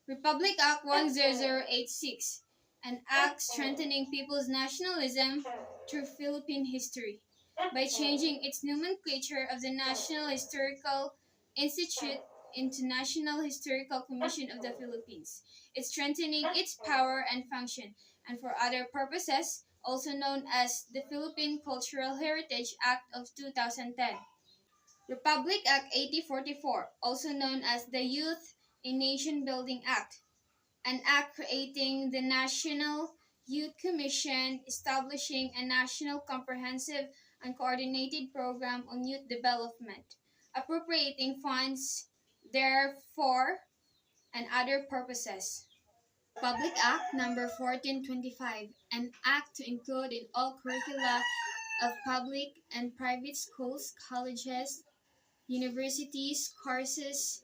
Republic Act 10086, an act strengthening people's nationalism through Philippine history by changing its nomenclature of the National Historical Institute into National Historical Commission of the Philippines. It's strengthening its power and function, and for other purposes, also known as the Philippine Cultural Heritage Act of 2010. Republic Act 8044, also known as the Youth in Nation Building Act, an act creating the National Youth Commission, establishing a national comprehensive and coordinated program on youth development, appropriating funds therefor and other purposes. Public Act Number 1425, an act to include in all curricula of public and private schools, colleges, universities, courses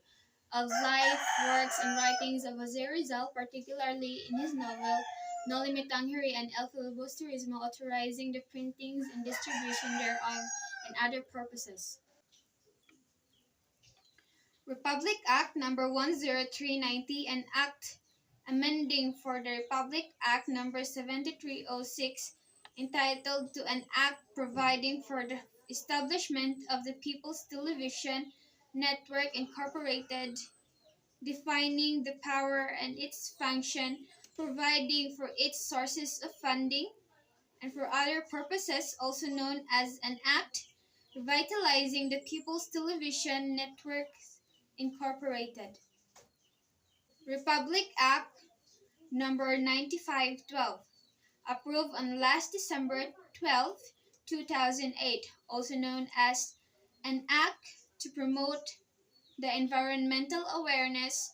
of life, works, and writings of Jose Rizal, particularly in his novel No Limitang Huri and El Filibusterismo, authorizing the printings and distribution thereof and other purposes. Republic Act Number 10390, an act amending for the Republic Act Number 7306, entitled to an act providing for the establishment of the People's Television Network Incorporated, defining the power and its function, providing for its sources of funding, and for other purposes, also known as an act revitalizing the People's Television Network Incorporated. Republic Act Number 9512, approved on last December 12, 2008, also known as an act to promote the environmental awareness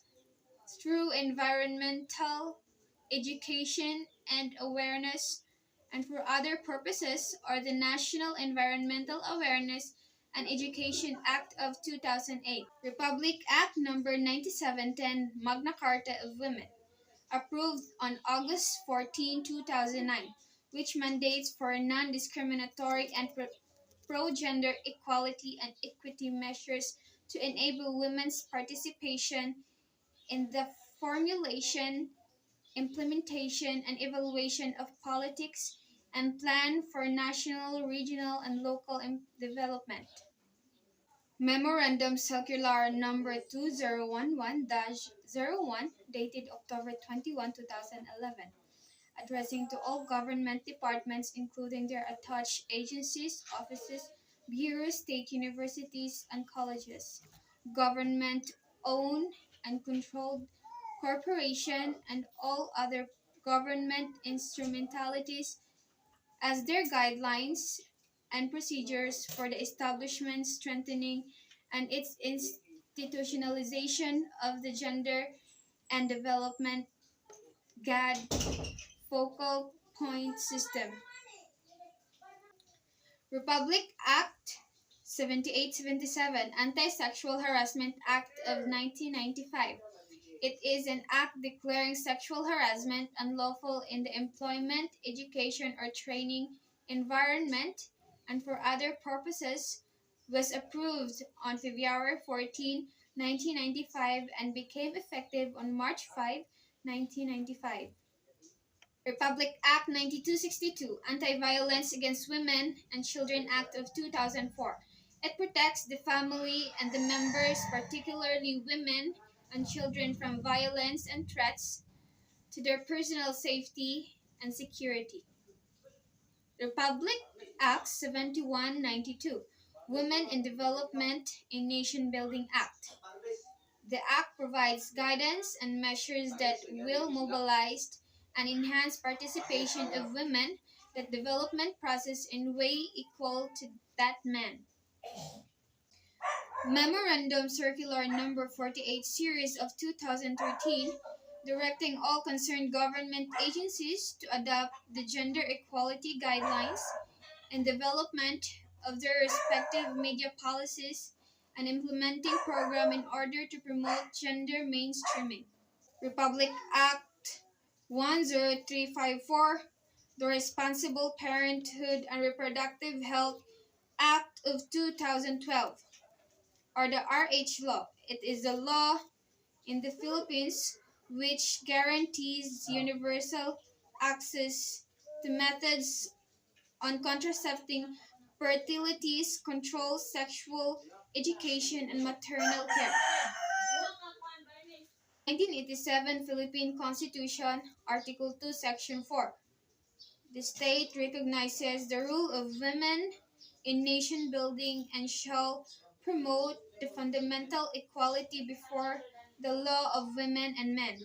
through environmental education and awareness, and for other purposes, or the National Environmental Awareness and Education Act of 2008. Republic Act Number 9710, Magna Carta of Women, approved on August 14, 2009, which mandates for non-discriminatory and pro-gender equality and equity measures to enable women's participation in the formulation, implementation, and evaluation of politics and plan for national, regional, and local development. Memorandum Circular Number 2011-01, dated October 21, 2011, addressing to all government departments, including their attached agencies, offices, bureaus, state universities, and colleges, government-owned and controlled corporation, and all other government instrumentalities as their guidelines and procedures for the establishment, strengthening, and its institutionalization of the Gender and Development GAD focal point system. Republic Act 7877, Anti-Sexual Harassment Act of 1995. It is an act declaring sexual harassment unlawful in the employment, education, or training environment, and for other purposes, was approved on February 14, 1995, and became effective on March 5, 1995. Republic Act 9262, Anti-Violence Against Women and Children Act of 2004. It protects the family and the members, particularly women and children, from violence and threats to their personal safety and security. Republic Act 7192, Women in Development in Nation Building Act. The act provides guidance and measures that will mobilize and enhance participation of women in the development process in way equal to that men. Memorandum Circular Number 48 Series of 2013, directing all concerned government agencies to adopt the gender equality guidelines and development of their respective media policies and implementing program in order to promote gender mainstreaming. Republic Act 10354, the Responsible Parenthood and Reproductive Health Act of 2012, or the RH Law. It is the law in the Philippines which guarantees universal access to methods on contracepting, fertility control, sexual education, and maternal care. 1987 Philippine Constitution, Article 2, Section 4. The state recognizes the role of women in nation building and shall promote the fundamental equality before the law of women and men.